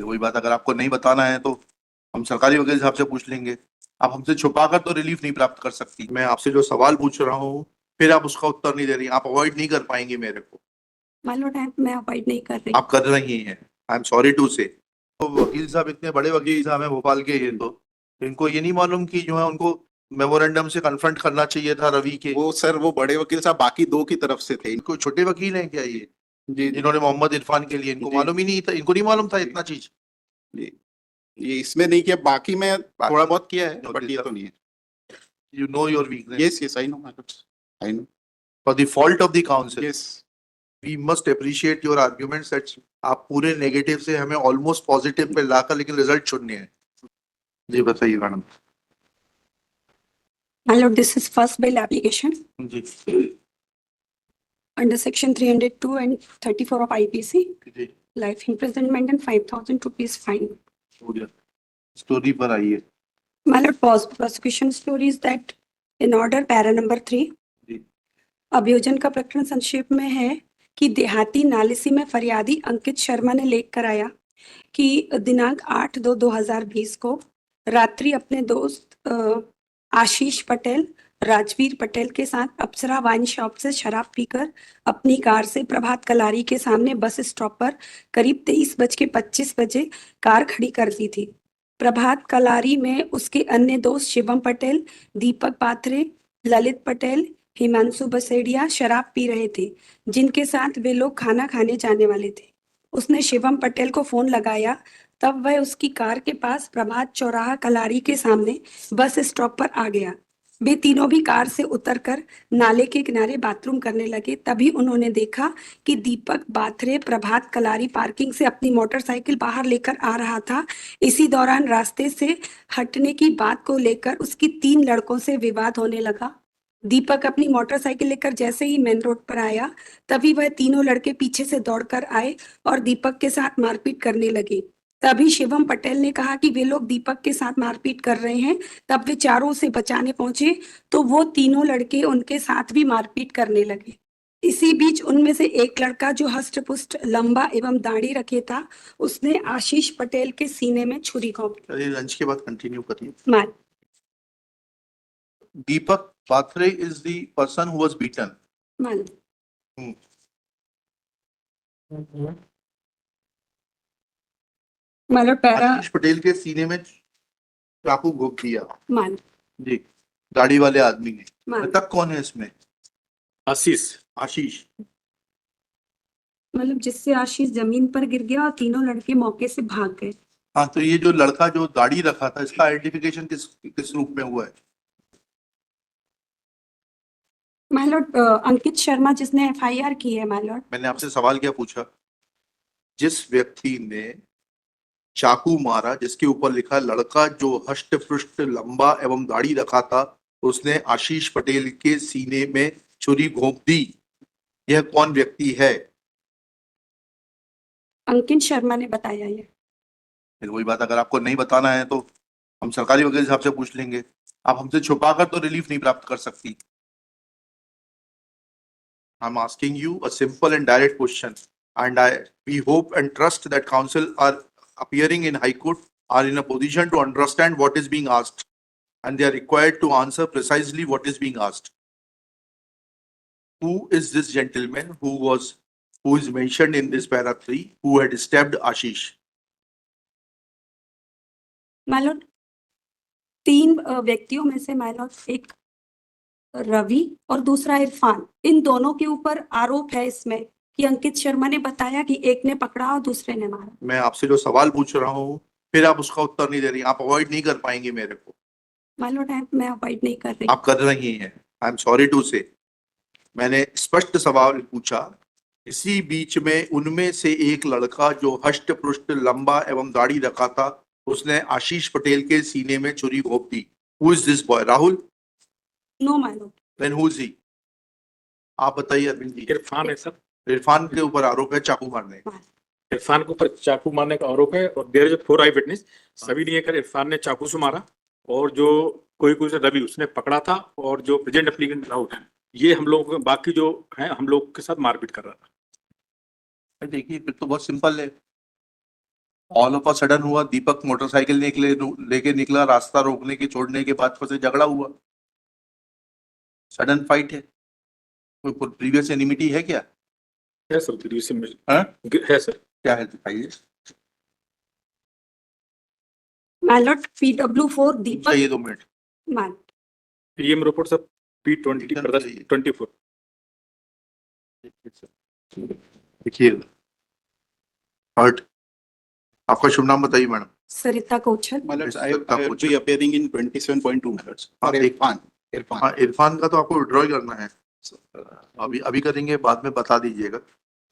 वही बात, अगर आपको नहीं बताना है तो हम सरकारी वकील साहब से पूछ लेंगे। आप हमसे छुपाकर तो रिलीफ नहीं प्राप्त कर सकती। मैं आपसे जो सवाल पूछ रहा हूँ फिर आप उसका उत्तर नहीं दे रही, आप अवॉइड नहीं कर पाएंगी मेरे को। मालूम है, मैं अवॉइड नहीं कर रही। आप कर रही हैं, आई एम सॉरी टू से। तो वकील साहब इतने बड़े वकील साहब हैं भोपाल के, ये तो इनको ये नहीं मालूम कि जो है उनको मेमोरेंडम से कन्फ्रंट करना चाहिए था रवि के। वो सर, वो बड़े वकील साहब बाकी दो की तरफ से थे। इनको छोटे वकील हैं क्या ये, जी जिन्होंने मोहम्मद इरफान के लिए, इनको जी। मालूम ही नहीं था, इनको नहीं मालूम था इतना चीज। जी, ये इसमें नहीं किया, बाकी में थोड़ा बहुत किया है, बट Okay, ये sir. तो नहीं है। You know your weakness. Yes yes, I know, I know. For the fault of the council, yes we must appreciate your arguments that आप पूरे नेगेटिव से हमें ऑलमोस्ट पॉजिटिव पे लाकर लेकिन रिजल्ट चुनने हैं। जी बताइए मैडम। मालूम, this is first bail application जी under section 302 and 34 of IPC, जी life imprisonment and 5,000 rupees fine. हो गया, स्टोरी पर आइए। My lord, prosecution story is that in order para number 3, जी अभियोजन का प्रकरण संक्षेप में है कि देहाती नालिसी में फरियादी अंकित शर्मा ने लेख कराया कि दिनांक 8/2/2020 को रात्रि अपने दोस्त आशीष पटेल, राजवीर पटेल के साथ अप्सरा वाइन शॉप से शराब पीकर अपनी कार से प्रभात कलारी के सामने बस स्टॉप पर करीब 23:25 कार खड़ी कर दी थी। प्रभात कलारी में उसके अन्य दोस्त शिवम पटेल, दीपक पात्रे, ललित पटेल, हिमांशु बसेड़िया शराब पी रहे थे, जिनके साथ वे लोग खाना खाने जाने वाले थे। उसने शिवम पटेल को फोन लगाया, तब वह उसकी कार के पास प्रभात चौराहा कलारी के सामने बस स्टॉप पर आ गया। वे तीनों भी कार से उतरकर नाले के किनारे बाथरूम करने लगे। तभी उन्होंने देखा कि दीपक बाथरे प्रभात कलारी पार्किंग से अपनी मोटरसाइकिल बाहर लेकर आ रहा था। इसी दौरान रास्ते से हटने की बात को लेकर उसकी 3 लड़कों से विवाद होने लगा। दीपक अपनी मोटरसाइकिल लेकर जैसे ही मेन रोड पर आया, तभी वह तीनों लड़के पीछे से दौड़कर आए और दीपक के साथ मारपीट करने लगे। तभी शिवम पटेल ने कहा कि वे लोग दीपक के साथ मारपीट कर रहे हैं। तब वे चारों उसे बचाने पहुंचे तो वो तीनों लड़के उनके साथ भी मारपीट करने लगे। इसी बीच उनमें से एक लड़का जो हष्ट-पुष्ट, लंबा एवं दाढ़ी रखे था, उसने आशीष पटेल के सीने में छुरी घोंप दी। चलिए लंच के बाद कंटिन्यू करिए। मार Deepak Pathare is the person who was beaten. मार मतलब पैरा आशीष पटेल के सीने में चाकू घोंप दिया। मार जी, गाड़ी वाले आदमी ने। मार मृतक कौन है इसमें? आशीष। आशीष। मतलब जिससे आशीष जमीन पर गिर गया और तीनों लड़के मौके से भाग गए। हाँ, तो ये जो लड़का जो दाढ़ी रखा था, इसका आइडेंटिफिकेशन किस किस रूप में हुआ है? माय लॉर्ड, अंकित शर्मा जिसने FIR की है माय लॉर्ड। मैंने आपसे सवाल क्या पूछा? जिस व्यक्ति ने चाकू मारा, जिसके ऊपर लिखा लड़का जो हष्ट पृष्ठ लंबा एवं दाढ़ी रखा था, उसने आशीष पटेल के सीने में छुरी घोंप दी, यह कौन व्यक्ति है? अंकित शर्मा ने बताया ये। फिर वही बात, अगर आपको नहीं बताना है तो हम सरकारी वकील साहब से पूछ लेंगे। आप हमसे छुपाकर तो रिलीफ नहीं प्राप्त कर सकती। I'm asking you a simple and direct question, and we hope and trust that counsel are appearing in High Court are in a position to understand what is being asked, and they are required to answer precisely what is being asked. Who is this gentleman who is mentioned in this para 3 who had stabbed Ashish? My Lord, 3 व्यक्तियों में से my Lord एक रवि और दूसरा इरफान, इन दोनों के ऊपर आरोप है इसमें कि अंकित शर्मा ने बताया कि एक ने पकड़ा और दूसरे ने मारा। मैं आपसे जो सवाल पूछ रहा हूँ फिर आप उसका उत्तर नहीं दे रही, आप अवॉइड नहीं कर पाएंगे मेरे को। माय लॉर्ड, मैं अवॉइड नहीं कर रही। आप कर रही हैं, आई एम सॉरी टू से। मैंने स्पष्ट सवाल पूछा। इसी बीच में उनमें से एक लड़का जो हष्ट पृष्ठ लंबा एवं दाढ़ी रखा था, उसने आशीष पटेल के सीने में छुरी घोंप दी। Who is this boy? Rahul? No my lord. Then who is he? आप बताइए अरविंद जी। इरफान है सर। इरफान के ऊपर आरोप है चाकू मारने का। इरफान के ऊपर चाकू मारने का आरोप है और देयर इज 4 आई विटनेस। सभी ने कर इरफान ने चाकू से मारा और जो कोई से रवि उसने पकड़ा था और जो प्रेजेंट एप्लीकेंट राहुल है, ये हम लोग बाकी जो है हम लोग के साथ मारपीट कर रहा था। देखिए फिर तो बहुत सिंपल है। ऑल ऑफ अ सडन हुआ, दीपक मोटरसाइकिल लेके निकला, रास्ता रोकने के छोड़ने के बाद से झगड़ा हुआ, सडन फाइट है, कोई प्रीवियस एनिमिटी है क्या? है सर, प्रीवियस में हाँ? है सर। क्या है दिखाइए, मैलॉट PW4 दीपक चाहिए 2 मिनट। मान पीएम रिपोर्ट सर P20 24। देखिए हर्ट, आपका शुभ नाम बताइए madam. Sarita Kochar. My lords, I Mr. will be appearing in 27.2 my lords. हाँ, और इरफान, इरफान। हाँ, इरफान का तो आपको विड्रॉ करना है, अभी करेंगे, बाद में बता दीजिएगा।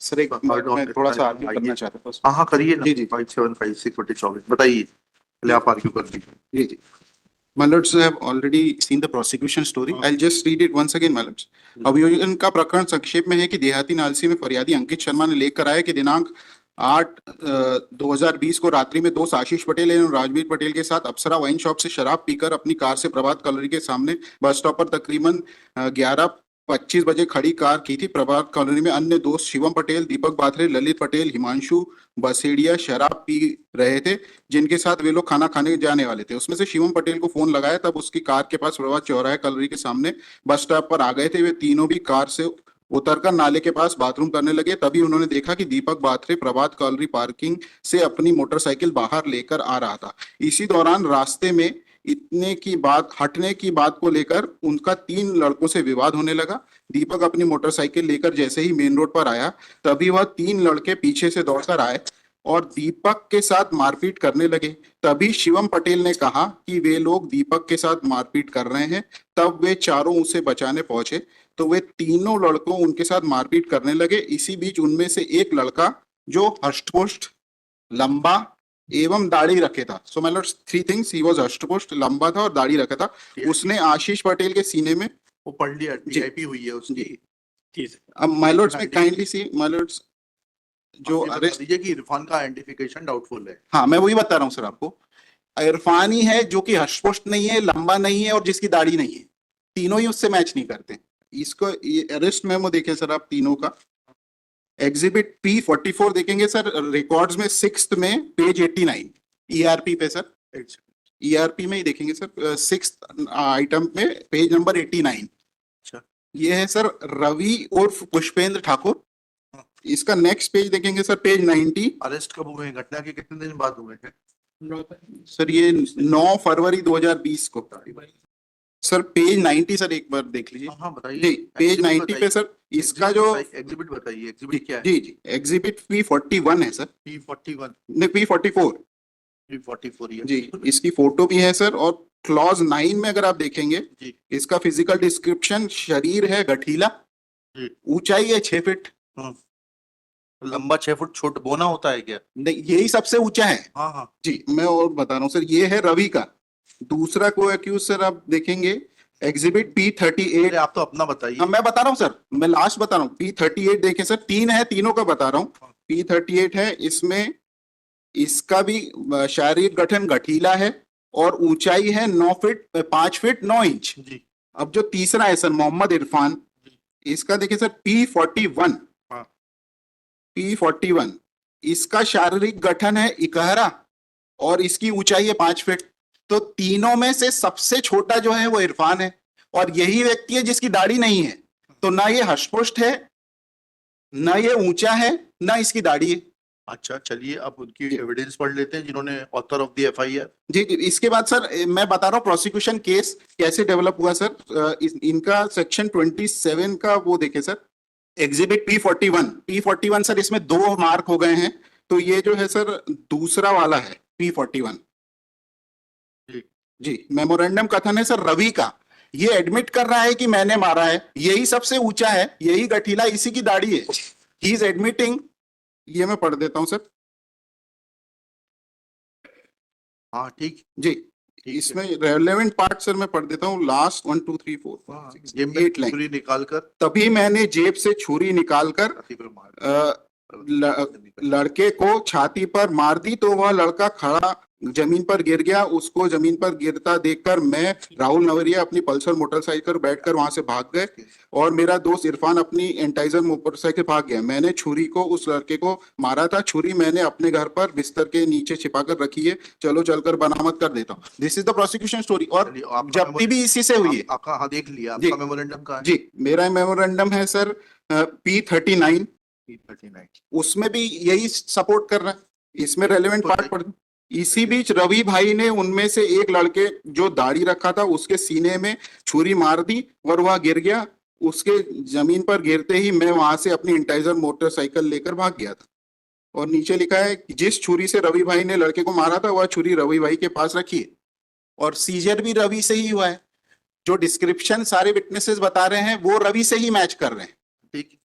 सर एक मैं थोड़ा सा आर्ग्यू करना चाहता था। हाँ हाँ करिए ना। जी, जी। 5756/24 बताइए, पहले आप आर्ग्यू कर लीजिए। जी जी। My lords have already seen the prosecution story. I'll just read it once again, my lords. अभियोजन का प्रकरण संक्षेप में है कि देहाती नालसी में फरियादी अंकित शर्मा ने लेख कराया कि दिनांक 8/2020 को रात्रि में दोस्त आशीष पटेल एवं राजवीर पटेल के साथ अप्सरा वाइन शॉप से शराब पीकर अपनी कार से प्रभात कॉलोनी के सामने बस स्टॉप पर तकरीबन 11:25 बजे खड़ी कार की थी। प्रभात कॉलोनी में अन्य दोस्त शिवम पटेल, दीपक बाथरे, ललित पटेल, हिमांशु बसेड़िया शराब पी रहे थे, जिनके साथ वे लोग खाना खाने जाने वाले थे। उसमें से शिवम पटेल को फोन लगाया तब उसकी कार के पास प्रभात चौराहे कॉलोनी के सामने बस स्टॉप पर आ गए थे। वे तीनों भी कार से उतरकर नाले के पास बाथरूम करने लगे। तभी उन्होंने देखा कि दीपक बाथरे प्रभात कॉलोनी पार्किंग से अपनी मोटरसाइकिल बाहर लेकर आ रहा था। इसी दौरान रास्ते में हटने की बात को लेकर उनका 3 लड़कों से विवाद होने लगा। दीपक अपनी मोटरसाइकिल लेकर जैसे ही मेन रोड पर आया तभी वह 3 लड़के पीछे से दौड़कर आए और दीपक के साथ मारपीट करने लगे। तभी शिवम पटेल ने कहा कि वे लोग दीपक के साथ मारपीट कर रहे हैं। तब वे चारों उसे बचाने पहुंचे तो वे तीनों लड़कों उनके साथ मारपीट करने लगे। इसी बीच उनमें से एक लड़का जो हष्टपुष्ट, लंबा एवं दाढ़ी रखे था, so my lords 3 things, he was हष्टपुष्ट, लंबा था और दाढ़ी रखा था, उसने आशीष पटेल के सीने में वो पढ़ लिया, टीआईपी हुई है उसकी। ठीक है। अब माय लॉर्ड्स में काइंडली सी माय लॉर्ड्स जो अरेस्ट दीजिए कि इरफान का आइडेंटिफिकेशन डाउटफुल है। हाँ मैं वही बता रहा हूँ सर आपको। इरफान ही है जो कि हष्टपुष्ट नहीं है, लंबा नहीं है और जिसकी दाढ़ी नहीं है, तीनों ही उससे मैच नहीं करते। इसको अरेस्ट मेमो देखें सर आप तीनों का। एग्जिबिट P44 देखेंगे सर, रिकॉर्ड्स में 6th में पेज 89 ERP पे सर, ERP में ही देखेंगे सर 6th आइटम में पेज नंबर 89। अच्छा, ये है सर रवि उर्फ पुष्पेंद्र ठाकुर। इसका नेक्स्ट पेज देखेंगे सर पेज 90। अरेस्ट कब हुए हैं, घटना के कितने दिन बाद हुए हैं? सर ये 9 फरवरी 2020 को। सर पेज 90 सर एक बार देख लीजिए। हाँ बताइए जी पेज 90 पे सर इसका जो एग्जिबिट बताइए, एग्जिबिट क्या है? जी जी एग्जिबिट P41 है सर, P41 नहीं P44 ये जी। इसकी फोटो भी है सर। और क्लॉज 9 में अगर आप देखेंगे जी। इसका फिजिकल डिस्क्रिप्शन, शरीर है गठीला, जी। ऊंचाई है 6 फीट। लंबा 6 फुट, छोटा बोना होता है क्या? नहीं यही सबसे ऊंचा है। हाँ हाँ जी मैं और बता रहा हूँ सर, ये है रवि का। दूसरा को एक्यूज सर आप देखेंगे एग्जिबिट P38। अरे आप तो अपना बताइए। हाँ मैं बता रहा हूँ सर, मैं लास्ट बता रहा हूँ। P38 देखें सर, 3 है, तीनों का बता रहा हूँ। P38 है, इसमें इसका भी शारीरिक गठन गठीला है और ऊंचाई है 5 फीट 9 इंच जी। अब जो तीसरा है सर मोहम्मद इरफान, इसका देखिए सर P41। हाँ। P41 इसका शारीरिक गठन है इकहरा और इसकी ऊंचाई है 5 फीट। तो तीनों में से सबसे छोटा जो है वो इरफान है और यही व्यक्ति है जिसकी दाढ़ी नहीं है। तो ना ये हष्टपुष्ट है, ना ये ऊंचा है, ना इसकी दाढ़ी है। अच्छा चलिए अब उनकी एविडेंस पढ़ लेते हैं जिन्होंने ऑथर ऑफ द FIR। जी जी इसके बाद सर मैं बता रहा हूँ प्रोसिक्यूशन केस कैसे डेवलप हुआ सर। इनका सेक्शन 27 का वो देखे सर, एग्जिबिट P41 सर, इसमें 2 मार्क हो गए हैं। तो ये जो है सर दूसरा वाला है P41 जी। मेमोरेंडम कथन है सर रवि का, ये एडमिट कर रहा है कि मैंने मारा है, यही सबसे ऊंचा है, यही गठीला, इसी की दाढ़ी है, ही इज एडमिटिंग। ये मैं पढ़ देता हूं सर। हाँ ठीक जी इसमें रेलेवेंट पार्ट सर मैं पढ़ देता हूँ, लास्ट 1 2 3 4 5 6 जेब 8 में लाइन। छुरी निकालकर तभी मैंने जेब से छुरी निकालकर छाती पर मार लड़के को छाती पर मार दी तो वह लड़का खड़ा जमीन पर गिर गया। उसको जमीन पर गिरता देखकर मैं, राहुल नवरिया अपनी पल्सर मोटरसाइकिल बैठकर वहां से भाग गए और मेरा दोस्त इरफान अपनी एंटाइजर मोटरसाइकिल भाग गया। मैंने छुरी को उस लड़के को मारा था। छुरी मैंने अपने घर पर बिस्तर के नीचे छिपा कर रखी है। चलो चलकर बरामद कर देता हूँ। This is the prosecution story. और चलिए, आपका जब्ती भी इसी से हुई है। आपका, हाँ देख लिया, जी। आपका मेमोरेंडम कहाँ है? जी, मेरा मेमोरेंडम है सर P39। P39। उसमें भी यही सपोर्ट कर रहा है। इसमें रेलेवेंट तो पार्ट नहीं। पढ़। इसी बीच रवि भाई ने उनमें से एक लड़के जो दाढ़ी रखा था उसके सीने में छुरी मार दी और वह गिर गया। उसके जमीन पर गिरते ही मैं वहां से अपनी इंटाइजर मोटरसाइकिल लेकर भाग गया था। और नीचे लिखा है कि जिस छुरी से रवि भाई ने लड़के को मारा था वह छुरी रवि भाई के पास रखी है और सीजर भी रवि से ही हुआ है। जो डिस्क्रिप्शन सारे विटनेसेस बता रहे हैं वो रवि से ही मैच कर रहे हैं। ठीक है।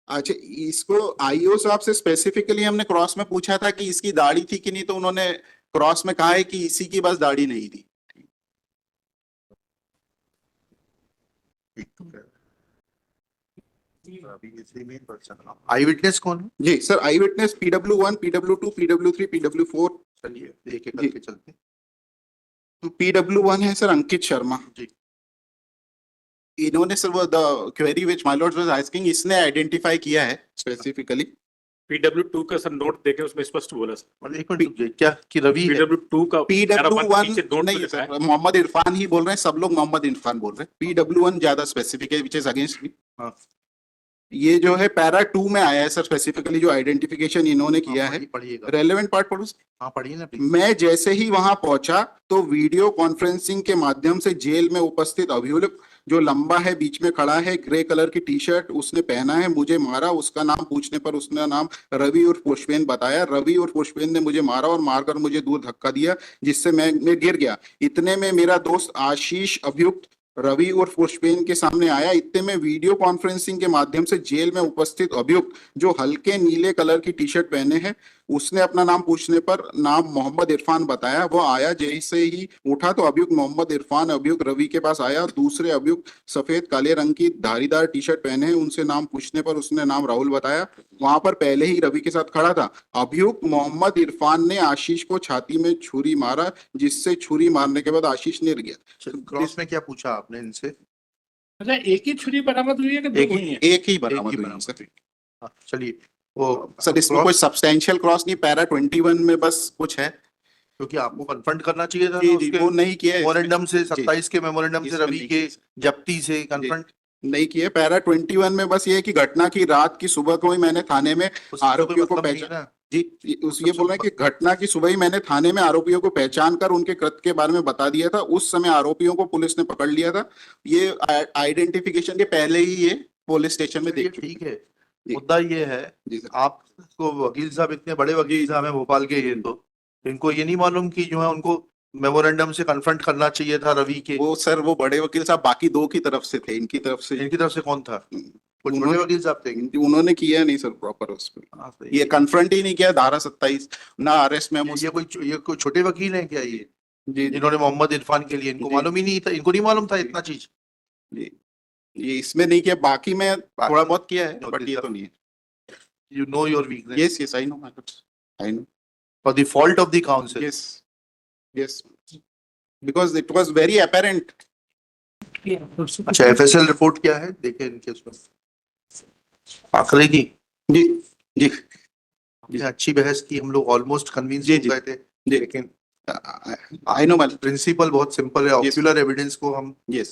अच्छा, इसको आईओ साहब से स्पेसिफिकली हमने क्रॉस में पूछा था कि इसकी दाढ़ी थी कि नहीं, तो उन्होंने क्रॉस में कहा है कि इसी की बस दाढ़ी नहीं थी। आई विटनेस कौन है? जी सर, आई witness PW1, PW2, PW3, PW4। चलिए एक एक जी। करके चलते हैं। PW1 है सर अंकित शर्मा जी। इन्होंने सर वो the query which my Lord was asking, इसने आइडेंटिफाई किया है स्पेसिफिकली। PW2 का सर नोट देखें, उसमें स्पष्ट बोला सर। और एक मिनट रुकिए, क्या कि रवि है? PW2 का PW1 पीछे नोट नहीं पे लिखा है। सर, मोहम्मद इरफान ही बोल रहे हैं। सब लोग मोहम्मद इरफान बोल रहे हैं। PW1 ज्यादा स्पेसिफिक है, विच इज अगेंस्ट मी। हाँ। ये जो है पैरा 2 में आया है सर, स्पेसिफिकली जो आइडेंटिफिकेशन इन्होंने किया है। पढ़िएगा। रेलेवेंट पार्ट पढ़ो। हाँ पढ़िए ना प्लीज। मैं जैसे ही वहां पहुंचा तो वीडियो कॉन्फ्रेंसिंग के माध्यम से जेल में उपस्थित अभियुक्त जो लंबा है, बीच में खड़ा है, ग्रे कलर की टी शर्ट उसने पहना है, मुझे मारा। उसका नाम पूछने पर उसने नाम रवि और पुष्पेन बताया। रवि और पुष्पेन ने मुझे मारा और मारकर मुझे दूर धक्का दिया जिससे मैं गिर गया। इतने में मेरा दोस्त आशीष अभियुक्त रवि और पुष्पेन के सामने आया। इतने में वीडियो कॉन्फ्रेंसिंग के माध्यम से जेल में उपस्थित अभियुक्त जो हल्के नीले कलर की टी शर्ट पहने हैं, उसने अपना नाम पूछने पर नाम मोहम्मद इरफान बताया। वो आया, जैसे ही उठा तो अभियुक्त मोहम्मद इरफान अभियुक्त रवि के पास आया। दूसरे अभियुक्त सफेद काले रंग की धारीदार टी शर्ट पहने हैं, उनसे नाम पूछने पर उसने नाम राहुल बताया। वहां पर पहले ही रवि के साथ खड़ा था। अभियुक्त मोहम्मद इरफान ने आशीष को छाती में छुरी मारा जिससे छुरी मारने के बाद आशीष गिर गया। क्रॉस में क्या पूछा आपने इनसे? अच्छा, एक ही छुरी बरामद हुई है कि दो एक ही- हुई है? एक ही एक बरामद ही हुई बरामद सर। हुई। हाँ, चलिए वो सर इसमें cross- कोई सब्सटेंशियल क्रॉस नहीं, पैरा 21 में बस कुछ है। क्योंकि आपको कन्फ्रंट करना चाहिए था जी ना जी, उसके वो नहीं किया है। मेमोरेंडम से, 27 के मेमोरेंडम से, इसमें रवि नहीं के किया। जब्ती से कन्फ्रंट। नहीं किए। पैरा 21 में बस ये है कि घटना की रात की सुबह को ही मैंने थाने में आरोपियों को पहचान जी उस ये बोल रहे हैं कि घटना की सुबह ही मैंने थाने में आरोपियों को पहचान कर उनके कृत्य के बारे में बता दिया था। उस समय आरोपियों को पुलिस ने पकड़ लिया था। ये आइडेंटिफिकेशन के पहले ही ये पुलिस स्टेशन में देख चुके। ठीक है। जी। मुद्दा ये है, जी सर। आपको वकील साहब, इतने बड़े वकील साहब हैं भोपाल के, ये तो इनको ये नहीं मालूम कि जो है उनको मेमोरेंडम से कन्फ्रंट करना चाहिए था रवि के? वो सर वो बड़े वकील साहब बाकी दो की तरफ से थे, इनकी तरफ से इनकी तरफ से कौन था? कुछ बड़े उन्होंने वकील साहब थे? उन्होंने किया नहीं सर प्रॉपर उस पे। हाँ, सही। ये कन्फ्रंट ही नहीं किया। धारा 27 ना अरेस्ट में ये कोई छोटे वकील हैं क्या ये, जी जिन्होंने मोहम्मद इरफान के लिए, इनको जी। मालूम ही नहीं था, इनको नहीं मालूम था इतना चीज? जी ये इसमें नहीं किया, बाकी में थोड़ा बहुत किया है, No, बट ये तो नहीं है। You know your weakness. Yes, yes, I know. I know. For the fault of the counsel. Yes, yes. Because it was very apparent. अच्छा, FSL रिपोर्ट क्या है देखे इनके उसमें आखिरी की? जी जी ये अच्छी बहस की, हम लोग ऑलमोस्ट कन्विंस जी, हो जी। गए थे, जी। लेकिन I know, man. प्रिंसिपल बहुत सिंपल है। Yes. ऑक्यूलर एविडेंस को हम Yes.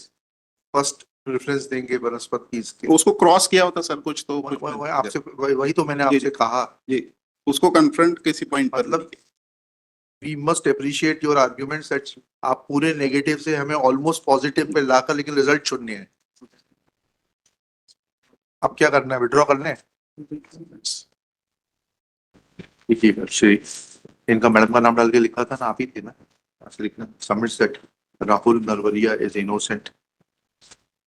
फर्स्ट प्रेफरेंस देंगे बनस्पति इसके। उसको क्रॉस किया होता सर कुछ तो आपसे वही तो मैंने जी, आपसे कहा, जी उसको कन्फ्रंट किसी पॉइंट पर मतलब we must appreciate your arguments that आप पूरे नेगेटिव से हमें ऑलमोस्ट पॉजिटिव पे लाकर, लेकिन रिजल्ट चुनने हैं। अब क्या करना है, विड्रॉ करना है? श्री इनका मैडम का नाम डाल के लिखा था ना, आप ही थे ना, ऐसे लिखना। Submits that Rahul Narwaria is innocent,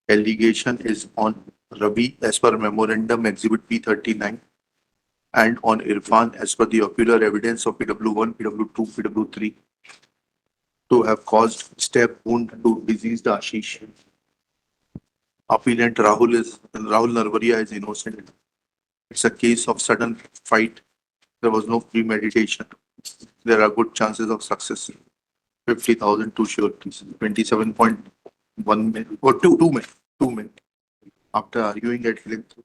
allegation is on Ravi as per memorandum exhibit P39 and on Irfan as per the ocular evidence of PW1, PW2, PW3 to have caused stab wound to deceased Ashish. Appellant Rahul Narvaria is innocent. It's a case of sudden fight. There was no premeditation. there are good chances of success. 50,000 to sureties, 27.1 में or 2 में after arguing at length,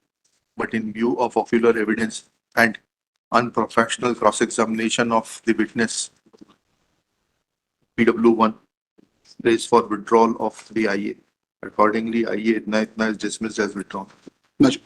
but in view of ocular evidence and unprofessional cross-examination of the witness, PW1 is for withdrawal of the IA. Accordingly, IA इतना is dismissed as withdrawn. नजर